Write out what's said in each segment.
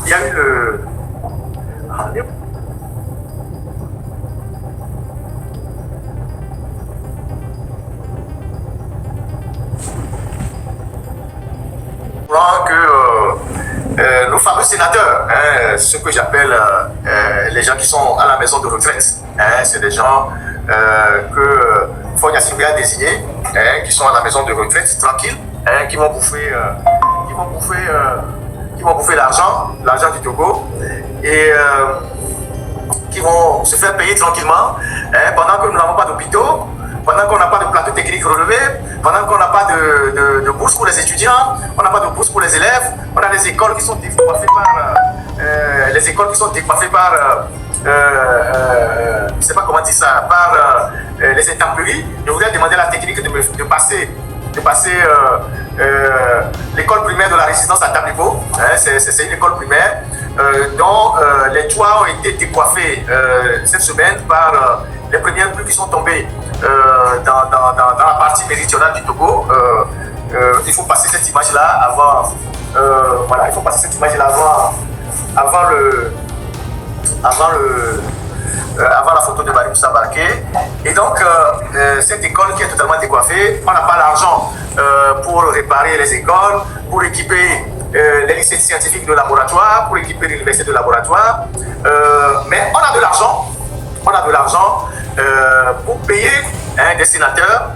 il y a eu le... que nos fameux sénateurs, ce que j'appelle les gens qui sont à la maison de retraite, c'est des gens que Fogna Simbe a désignés, qui sont à la maison de retraite tranquille, qui vont bouffer, l'argent du Togo et qui vont se faire payer tranquillement pendant que nous n'avons pas d'hôpitaux, pendant qu'on n'a pas de plateau technique relevé, pendant qu'on n'a pas de bourse pour les étudiants, on n'a pas de bourse pour les élèves, on a des écoles qui sont décoiffées par je ne sais pas comment dire ça, par les intempéries. Je voudrais demander à la technique de passer l'école primaire de la résidence à Tablibo. C'est une école primaire dont les toits ont été décoiffés cette semaine par les premières pluies qui sont tombées dans la partie méridionale du Togo. Il faut passer cette image-là avant. Voilà, il faut passer cette image-là avant la photo de Barry Moussa Barké. Et donc, cette école qui est totalement décoiffée, on n'a pas l'argent pour réparer les écoles, pour équiper les lycées scientifiques de laboratoire, pour équiper l'université de laboratoire. Mais on a de l'argent pour payer des sénateurs,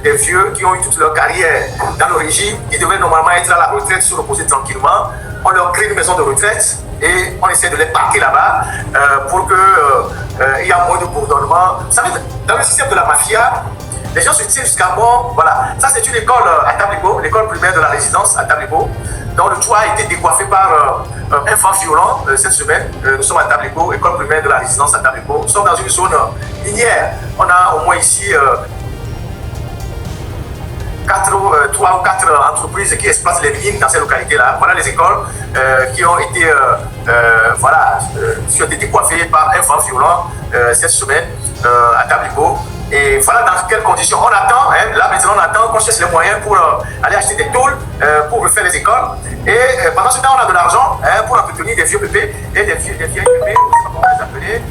des vieux qui ont eu toute leur carrière dans le régime, qui devaient normalement être à la retraite, se reposer tranquillement. On leur crée une maison de retraite et on essaie de les parquer là-bas pour qu'il y ait moins de bourdonnement. Vous savez, dans le système de la mafia, les gens se tirent jusqu'à mort. Voilà, ça c'est une école à Tablibo, l'école primaire de la résidence à Tablibo, dont le toit a été décoiffé par un vent violent cette semaine. Nous sommes à Tablibo, école primaire de la résidence à Tablibo. Nous sommes dans une zone minière. On a au moins ici 3 ou 4 entreprises qui exploitent les mines dans ces localités-là. Voilà les écoles qui ont été décoiffées par un vent violent cette semaine à Tablibo. Et voilà dans quelles conditions on attend. Là maintenant on attend qu'on cherche les moyens pour aller acheter des tôles pour refaire les écoles. Et pendant ce temps on a de l'argent pour entretenir des vieux pépés et des vieilles pépés, je sais pas comment les appeler,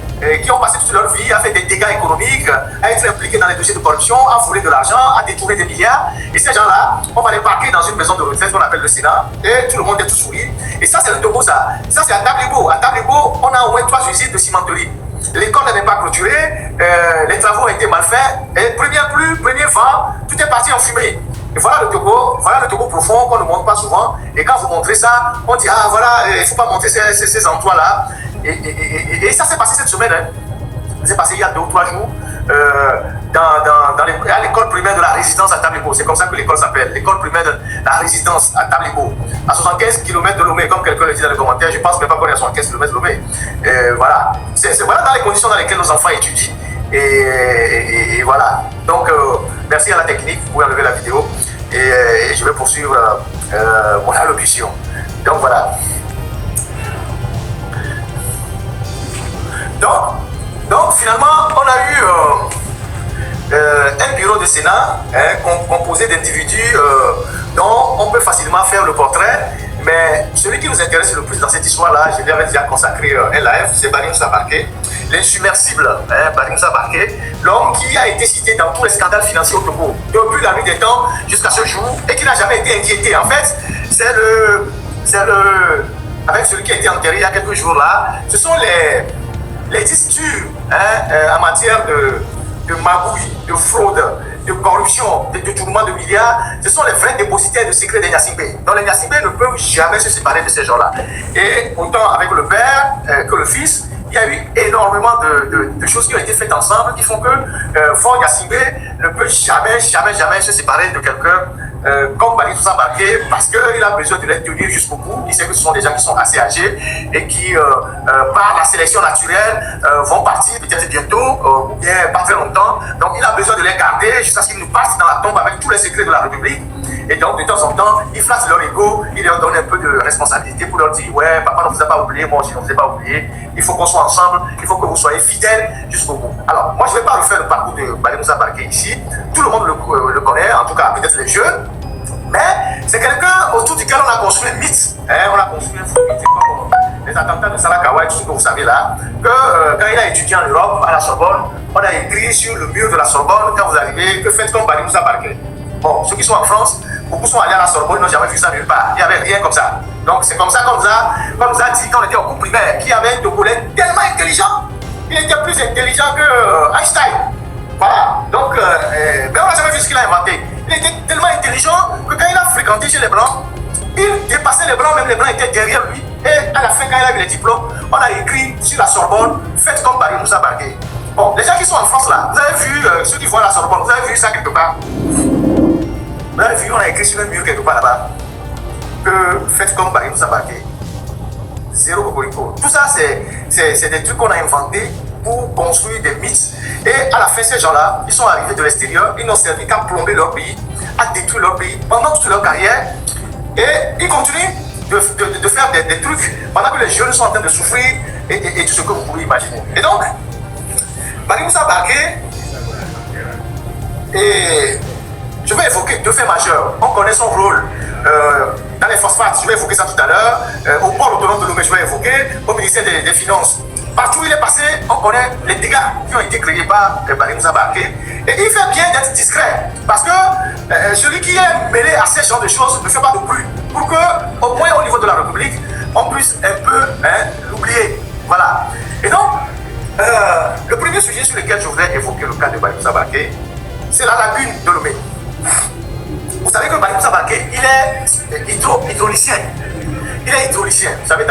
qui ont passé toute leur vie à faire des dégâts économiques, à être impliqués dans les dossiers de corruption, à voler de l'argent, à détourner des milliards. Et ces gens-là, on va les parquer dans une maison de retraite qu'on appelle le Sénat, et tout le monde est tout sourire. Et ça, c'est le Togo, ça. Ça, c'est à Tablibo. À Tablibo, on a au moins 3 usines de cimenterie. L'école n'est pas clôturée, les travaux ont été mal faits, et première pluie, premier vent, tout est parti en fumée. Et voilà le Togo profond qu'on ne montre pas souvent. Et quand vous montrez ça, on dit ah voilà, il ne faut pas montrer ces endroits-là. Et ça s'est passé cette semaine. C'est passé il y a 2 ou 3 jours à l'école primaire de la résidence à Tablibo. C'est comme ça que l'école s'appelle, l'école primaire de la résidence à Tablibo. À 75 km de Lomé, comme quelqu'un le dit dans les commentaires, je pense même pas qu'on est à 75 km de Lomé. Voilà. Voilà dans les conditions dans lesquelles nos enfants étudient. Et voilà. Donc, merci à la technique, vous pouvez enlever la vidéo. Et je vais poursuivre mon allocution. Donc voilà. Donc finalement, on a eu un bureau de Sénat composé d'individus dont on peut facilement faire le portrait. Mais celui qui nous intéresse le plus dans cette histoire-là, je lui avais déjà consacré un live, c'est Barry Moussa Barké, l'insubmersible Barry Moussa Barké, l'homme qui a été cité dans tous les scandales financiers au Togo depuis la nuit des temps jusqu'à ce jour et qui n'a jamais été inquiété. En fait, avec celui qui a été enterré il y a quelques jours là, ce sont les disputes en matière de magouille, de fraude, de corruption, de détournement de milliards, ce sont les vrais dépositaires de secrets des Nyassimbe. Donc les Nyassimbe ne peuvent jamais se séparer de ces gens-là. Et autant avec le père que le fils, il y a eu énormément de choses qui ont été faites ensemble qui font que Fort Nyassimbe ne peut jamais se séparer de quelqu'un comme Barry Moussa Barké parce qu'il a besoin de les tenir jusqu'au bout. Il sait que ce sont des gens qui sont assez âgés et qui, par la sélection naturelle, vont partir peut-être bientôt ou bien pas très longtemps. Donc il a besoin de les garder jusqu'à ce qu'ils nous passent dans la tombe avec tous les secrets de la République. Et donc de temps en temps, il flatte leur ego, il leur donne un peu de responsabilité pour leur dire ouais, papa ne vous a pas oublié, moi aussi ne vous ai pas oublié. Il faut qu'on soit ensemble, il faut que vous soyez fidèles jusqu'au bout. Alors moi je ne vais pas refaire le parcours de Barry Moussa Barké ici. Tout le monde le connaît, en tout cas peut-être les jeunes. Mais c'est quelqu'un autour duquel on a construit un mythe. Hein, on a construit un faux mythe. C'est comme les attentats de Salakawa et tout ce que vous savez là. Que quand il a étudié en Europe, à la Sorbonne, on a écrit sur le mur de la Sorbonne, quand vous arrivez, que faites comme Bali Moussa Barké. Bon, ceux qui sont en France, beaucoup sont allés à la Sorbonne, ils n'ont jamais vu ça nulle part. Il n'y avait rien comme ça. Donc c'est comme ça qu'on nous a dit quand on était au cours primaire, qu'il y avait un Togolais tellement intelligent. Il était plus intelligent que Einstein. Voilà. Donc, mais on n'a jamais vu ce qu'il a inventé. Il était tellement intelligent que quand il a fréquenté chez les Blancs, il dépassait les Blancs, même les Blancs étaient derrière lui. Et à la fin, quand il a eu les diplômes, on a écrit sur la Sorbonne, faites comme Bali Moussa Barké. Bon, les gens qui sont en France là, vous avez vu, ceux qui voient la Sorbonne, vous avez vu ça quelque part? Vous avez vu, on a écrit sur un mur quelque part là-bas, que faites comme Bali Moussa Barké. Zéro cocorico. Tout ça, c'est des trucs qu'on a inventés pour construire des mythes. Et à la fin, ces gens-là, ils sont arrivés de l'extérieur, ils n'ont servi qu'à plomber leur pays, à détruire leur pays pendant toute leur carrière. Et ils continuent de faire des trucs pendant que les jeunes sont en train de souffrir et tout ce que vous pouvez imaginer. Et donc, Bali Moussa Barké, et je vais évoquer deux faits majeurs. On connaît son rôle dans les phosphates, je vais évoquer ça tout à l'heure. Au port autonome de Lomé, je vais évoquer. Au ministère des Finances. Partout où il est passé, on connaît les dégâts qui ont été créés par Bali Moussa Barké. Et il fait bien d'être discret. Parce que celui qui est mêlé à ces genres de choses ne fait pas de bruit. Pour que, au moins au niveau de la République, on puisse un peu l'oublier. Voilà. Et donc, le premier sujet sur lequel je voudrais évoquer le cas de Bali Moussa Barké, c'est la lagune de Lomé. Vous savez que Bali Moussa Barké, il est hydraulicien. Il est hydraulicien. Vous savez,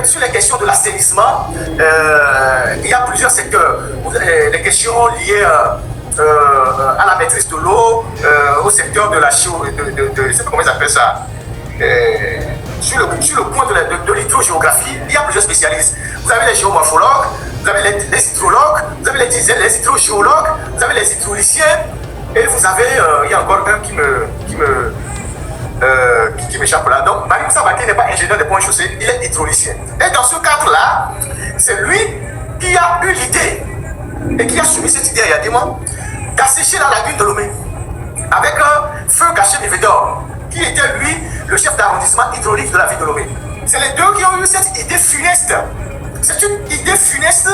sur les questions de l'assainissement, il y a plusieurs secteurs. Les questions liées à la maîtrise de l'eau, au secteur de la je ne sais pas comment ils appellent ça. Sur le point de l'hydrogéographie, il y a plusieurs spécialistes. Vous avez les géomorphologues, vous avez les hydrologues, vous avez les hydrogéologues, vous avez les hydrauliciens, et vous avez, il y a encore un qui m'échappe là. Donc, Bali Moussa Barké n'est pas ingénieur des ponts et chaussées, il est hydraulicien. Et dans ce cadre-là, c'est lui qui a eu l'idée et qui a soumis cette idée à Yadima d'assécher la lagune de Lomé avec un feu caché Mévédor, qui était lui le chef d'arrondissement hydraulique de la ville de Lomé. C'est les deux qui ont eu cette idée funeste. C'est une idée funeste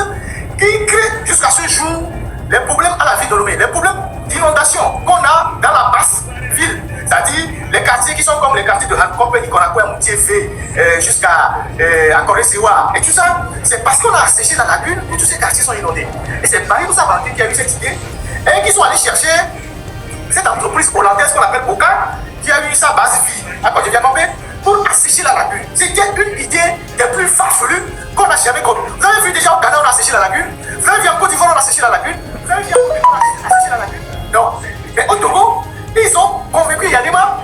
qui crée jusqu'à ce jour les problèmes à la ville de Lomé, les problèmes d'inondation qu'on a dans la basse ville. C'est-à-dire les quartiers qui sont comme les quartiers de Hancock, Nikonakwe, Moutievé, jusqu'à Koré-Siwa. Et tout ça, c'est parce qu'on a asséché la lagune que tous ces quartiers sont inondés. Et c'est Bali Moussa Barké qui a eu cette idée et qui sont allés chercher cette entreprise hollandaise qu'on appelle Boca, qui a eu sa base vie à côté de Diakopé pour assécher la lagune. C'était une idée des plus farfelues qu'on n'a jamais connue. Vous avez vu déjà au Ghana, on a asséché la lagune. Vous avez vu en Côte d'Ivoire, on a asséché la lagune. Vous avez vu en Côte d'Ivoire, on a asséché la lagune. Non. Mais au Togo, ils ont convaincu Yadima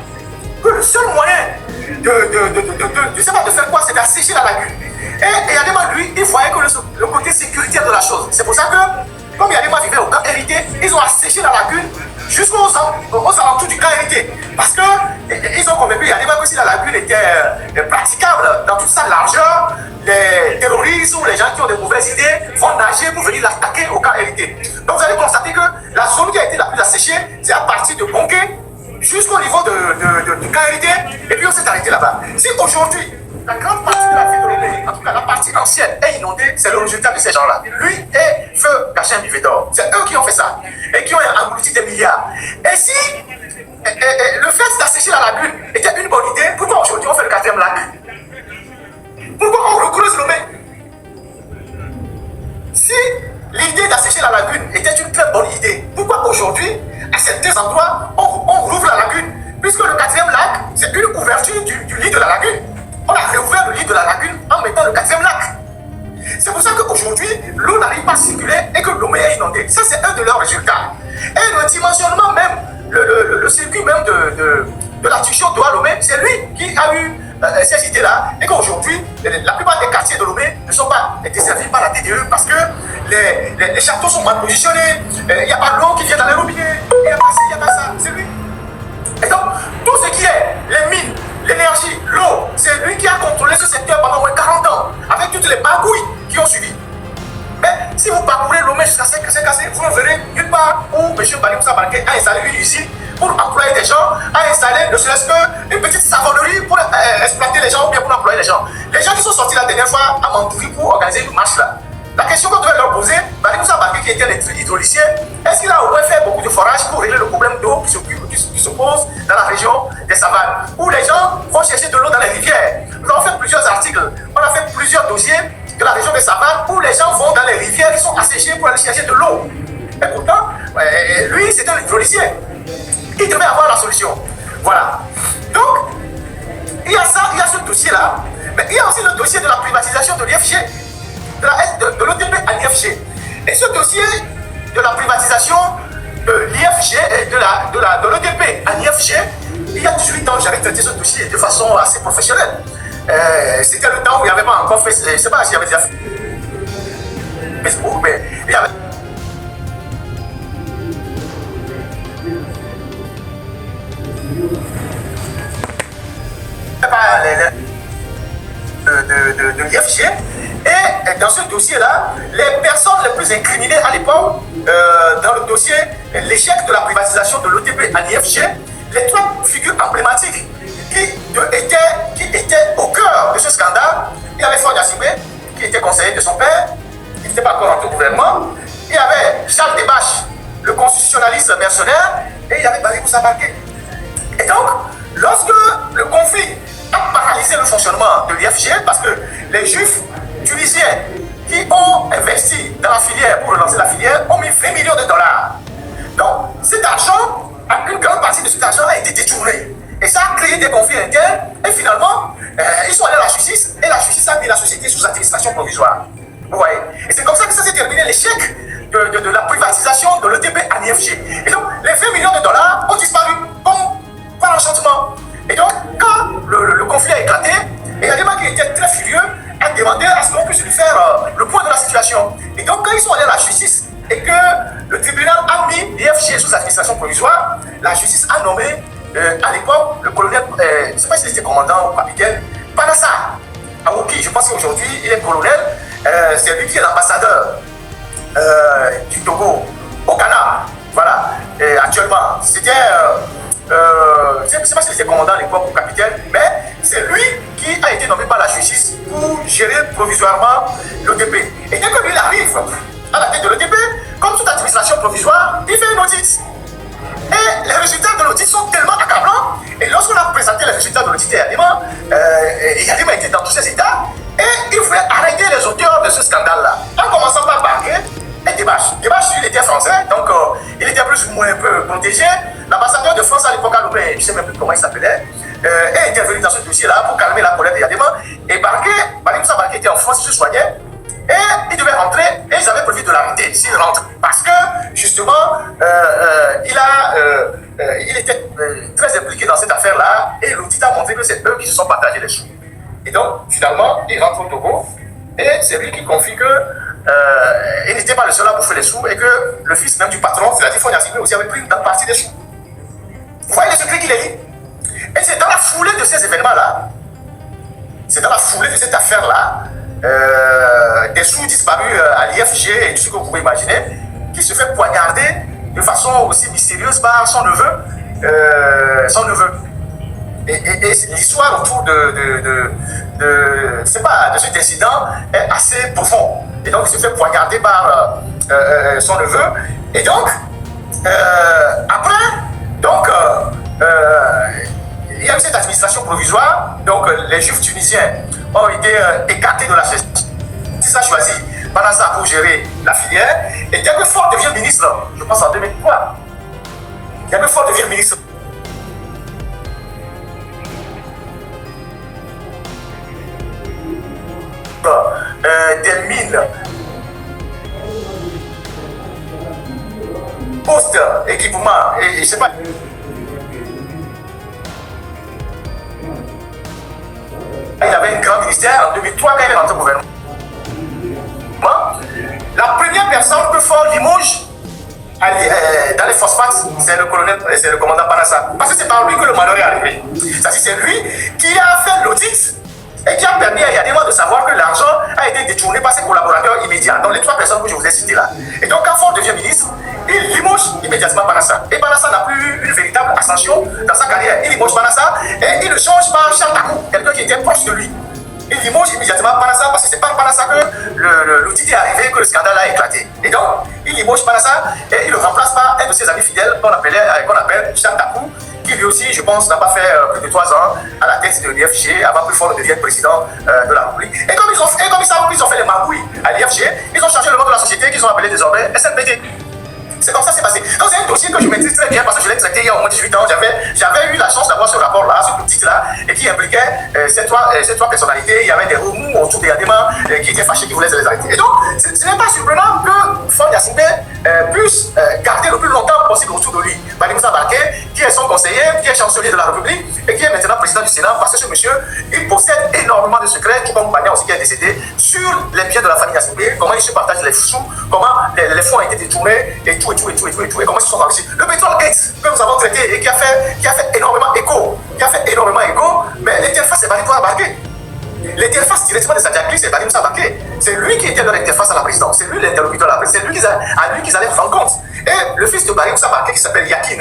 que le seul moyen de faire quoi, c'est d'assécher la lagune. Et Yadima, lui, il voyait que le côté sécuritaire de la chose. C'est pour ça que, comme Yadima vivait au camp hérité, ils ont asséché la lagune jusqu'aux alentours du camp hérité. Parce qu'ils ont convaincu Yadima que si la lagune était praticable dans toute sa largeur, les terroristes ou les gens qui ont de mauvaises idées vont nager pour venir l'attaquer au camp hérité. Donc vous allez constater que la zone qui a été la plus asséchée, c'est à partir de Bonké jusqu'au niveau du camp hérité, et puis on s'est arrêté là-bas. Si aujourd'hui, la grande partie de la ville de Lomé, en tout cas la partie ancienne, est inondée, c'est le résultat de ces gens-là. Lui et Feu Gachin Bivédor. C'est eux qui ont fait ça et qui ont englouti des milliards. Et si le fait d'assécher la lagune était une bonne idée, pourquoi aujourd'hui on fait le quatrième lac? Pourquoi on recreuse Lomé? Si l'idée d'assécher la lagune était une très bonne idée, pourquoi aujourd'hui, à certains endroits, on rouvre la lagune? Puisque le quatrième lac, c'est une ouverture du lit de la lagune. On a réouvert le lit de la lagune en mettant le quatrième lac. C'est pour ça qu'aujourd'hui, l'eau n'arrive pas à circuler et que Lomé est inondée. Ça, c'est un de leurs résultats. Et le dimensionnement même, le circuit même de la Tuchon de Lomé, c'est lui qui a eu ces idées-là. Et qu'aujourd'hui, la plupart des quartiers de Lomé ne sont pas desservis par la TDE parce que les châteaux sont mal positionnés, il n'y a pas d'eau qui vient dans les robinets, il n'y a pas ça, il n'y a pas ça, c'est lui. Et donc, tout ce qui est les mines, l'énergie, l'eau, c'est lui qui a contrôlé ce secteur pendant au moins 40 ans, avec toutes les bagouilles qui ont suivi. Mais si vous parcourez Lomé jusqu'à Saint-Cassé, vous ne verrez nulle part où M. Bali Moussa Barké a installé une usine pour employer des gens, a installé installé ne serait-ce qu'une petite savonnerie pour exploiter les gens ou bien pour employer les gens. Les gens qui sont sortis la dernière fois à Mandoury pour organiser une marche là. La question qu'on devait leur poser, Barry Moussa Barké qui était l'hydraulicien, est-ce qu'il a au moins fait beaucoup de forages pour régler le problème d'eau qui se pose dans la région des savanes, où les gens vont chercher de l'eau dans les rivières. Nous avons fait plusieurs articles, on a fait plusieurs dossiers de la région des savanes où les gens vont dans les rivières qui sont asséchées pour aller chercher de l'eau. Et pourtant, lui, c'était un hydraulicien. Il devait avoir la solution. Voilà. Donc, il y a ça, il y a ce dossier-là, mais il y a aussi le dossier de la privatisation de l'IFG, de l'OTP à l'IFG. Et ce dossier de la privatisation de l'IFG et de l'OTP à l'IFG, il y a 18 ans, j'avais traité ce dossier de façon assez professionnelle. C'était le temps où il n'y avait pas encore fait, je ne sais pas s'il y avait déjà fait Facebook, mais il y avait de l'IFG. Et dans ce dossier-là, les personnes les plus incriminées à l'époque, dans le dossier, l'échec de la privatisation de l'OTP à l'IFG, les trois figures emblématiques qui étaient au cœur de ce scandale, il y avait Ford Yassimé, qui était conseiller de son père, il n'était pas encore rentré au gouvernement, il y avait Charles Debache, le constitutionnaliste mercenaire, et il y avait Barry Moussa Barké. Et donc, lorsque le conflit a paralysé le fonctionnement de l'IFG, parce que les juifs tunisiens qui ont investi dans la filière pour relancer la filière ont mis 20 millions de dollars. Donc, cet argent, une grande partie de cet argent a été détourné. Et ça a créé des conflits internes. Et finalement, ils sont allés à la justice. Et la justice a mis la société sous administration provisoire. Vous voyez? Et c'est comme ça que ça s'est terminé, l'échec de la privatisation de l'ETP à l'IFG. Et donc, les 20 millions de dollars ont disparu comme par enchantement. Et donc, quand le conflit a éclaté, et il y a des gens qui étaient très furieux, a demandé à ce qu'on puisse lui faire le point de la situation. Et donc, quand ils sont allés à la justice et que le tribunal a mis l'IFG sous administration provisoire, la justice a nommé à l'époque le colonel, je ne sais pas s'il était commandant ou capitaine, Panassa Aouki. Je pense qu'aujourd'hui il est colonel. C'est lui qui est l'ambassadeur du Togo au Ghana. Voilà. Et actuellement, c'était. Je ne sais pas s'il était commandant à l'époque ou capitaine, mais c'est lui qui a été nommé par la justice pour gérer provisoirement l'OTP. Et dès que lui arrive à la tête de l'OTP, comme toute administration provisoire, il fait une audit. Et les résultats de l'audit sont tellement accablants. Et lorsqu'on a présenté les résultats de l'audit à Yadima était dans tous ses états. Et il voulait arrêter les auteurs de ce scandale-là. En commençant par Barké et Debache. Debache, il était français, donc il était plus ou moins un peu protégé. L'ambassadeur de France à l'époque à Lomé, je ne sais même plus comment il s'appelait, est intervenu dans ce dossier-là pour calmer la colère de Yadima. Et Barké, Barry Moussa Barké était en France, il se soignait. Et il devait rentrer et ils avaient prévu de l'arrêter s'il rentre. Parce que, justement, il était très impliqué dans cette affaire-là et l'audit a montré que c'est eux qui se sont partagés les sous. Et donc, finalement, il rentre au Togo et c'est lui qui confie qu'il n'était pas le seul à bouffer les sous et que le fils même du patron, c'est-à-dire Ford Yassimé aussi, avait pris une partie des sous. Vous voyez le secret qu'il est dit. Et c'est dans la foulée de ces événements-là, c'est dans la foulée de cette affaire-là, des sous disparus à l'IFG et tout ce que vous pouvez imaginer, qui se fait poignarder de façon aussi mystérieuse par son neveu. Et l'histoire autour de cet incident est assez profond. Et donc, il se fait poignarder par son neveu. Et donc, après, il y a eu cette administration provisoire. Donc, les juifs tunisiens ont été écartés de la justice. Ça a choisi Panassa pour gérer la filière. Et dès que Ford devient ministre, je pense en 2003, dès que Ford devient ministre, des mines, postes, équipements, et je ne sais pas. Il avait un grand ministère en 2003 quand il est rentré au gouvernement. La première personne que Ford limoge dans les phosphates, c'est le commandant Panassa. Parce que c'est par lui que le malheur est arrivé. C'est-à-dire c'est lui qui a fait l'audit et qui a permis à Yadima de savoir que l'argent a été été détourné par ses collaborateurs immédiats, donc les 3 personnes que je vous ai citées là. Et donc quand Faure devient ministre, il limoge immédiatement Banassa. Et Banassa n'a plus eu une véritable ascension dans sa carrière. Il limoge Banassa et il le change par Charles Takou, quelqu'un qui était proche de lui. Il limoge immédiatement Banassa parce que c'est par Banassa que l'outil est arrivé, que le scandale a éclaté. Et donc, il limoge Banassa et il le remplace par un de ses amis fidèles qu'on appelle Charles Takou, qui lui aussi, je pense, n'a pas fait plus de 3 ans à la tête de l'IFG avant que Faure ne devienne président de la République. Et comme ils ont fait les magouilles à l'IFG, ils ont changé le nom de la société qu'ils ont appelé désormais SNPT. C'est comme ça que c'est passé. Donc c'est un dossier que je maîtrise très bien parce que je l'ai traité il y a au moins 18 ans. J'avais eu la chance d'avoir ce rapport-là, ce titre-là, et qui impliquait ces trois personnalités. Il y avait des remous autour des adhérents qui étaient fâchés, qui voulaient les arrêter. Et donc, ce n'est pas surprenant que Faure Gnassingbé puisse garder le plus longtemps possible autour de lui Bani Moussa Barké, qui est son conseiller, qui est chancelier de la République et qui est maintenant président du Sénat, parce que ce monsieur, il possède énormément de secrets, tout comme Bania aussi qui est décédé, sur les biens de la famille Gnassingbé, comment ils se partagent les sous, comment les fonds ont été détournés et tout, et comment ils se sont enrichis. Le pétrole Gates que nous avons traité et qui a fait énormément écho, mais l'interface c'est Bani Moussa Barké. L'interface directement de Sadiakli, c'est Bani Moussa Barké. C'est lui qui était dans l'interface à la présidence, c'est lui l'interlocuteur à la présidence, c'est lui à lui qu'ils allaient rendre compte. Et le fils de Bani Moussa Barké qui s'appelle Yakin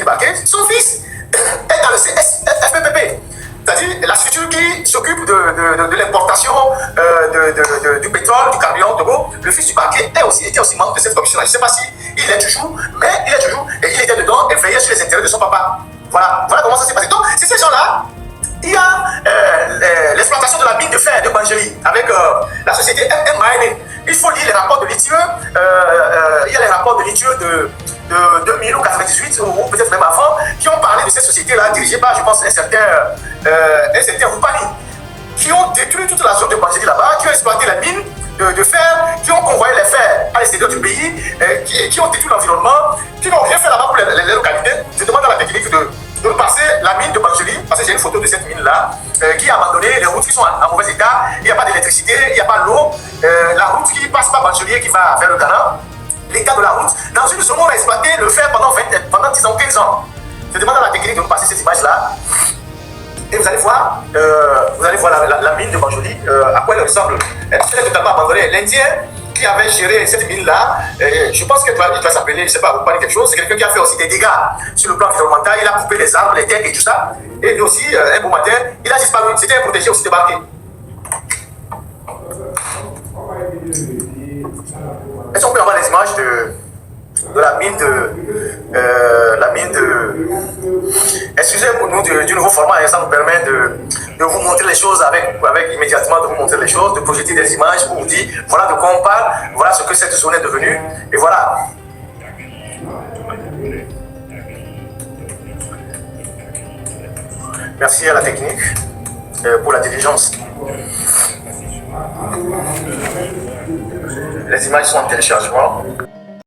Barké, son fils est dans le FPPP. C'est-à-dire la structure qui s'occupe de l'importation du pétrole, du carburant, de l'eau. Le fils du Barké était aussi membre de cette commission-là. Je ne sais pas si il est toujours, mais il est toujours, et il était dedans et veillait sur les intérêts de son papa. Voilà comment ça s'est passé. Donc, c'est ces gens-là. Il y a l'exploitation de la mine de fer de Banjeli avec la société FM Mining. Il faut lire les rapports de l'ITIE. Il y a les rapports de l'ITIE de 2000 ou 98 ou peut-être même avant qui ont parlé de cette société-là dirigée par, je pense, un certain Roupani, qui ont détruit toute la zone de Banjeli là-bas, qui ont exploité la mine de fer, qui ont convoyé les fers à l'extérieur du pays, qui ont détruit l'environnement, qui n'ont rien fait là-bas pour les localités. Je demande à la technique de passer la mine de Banjeli, parce que j'ai une photo de cette mine-là, qui est abandonnée, les routes qui sont en mauvais état, il n'y a pas d'électricité, il n'y a pas d'eau, la route qui passe par Banjeli et qui va vers le Ghana, l'état de la route. Dans une zone où on a exploité le fer pendant 10 ans, 15 ans. Je demande à la technique de nous passer cette image-là. Et vous allez voir la mine de Banjeli, à quoi elle ressemble. Elle est totalement abandonnée. L'Indien qui avait géré cette mine-là, je pense qu'il doit s'appeler, je ne sais pas, vous parlez quelque chose, c'est quelqu'un qui a fait aussi des dégâts sur le plan environnemental. Il a coupé les arbres, les terres et tout ça. Et lui aussi, un beau matin, il a disparu. C'était un protégé aussi débarqué. Est-ce qu'on peut avoir les images de la mine excusez-nous du nouveau format, et ça nous permet de vous montrer les choses immédiatement de vous montrer les choses, de projeter des images pour vous dire voilà de quoi on parle, voilà ce que cette zone est devenue, et voilà. Merci à la technique pour la diligence. Les images sont en téléchargement.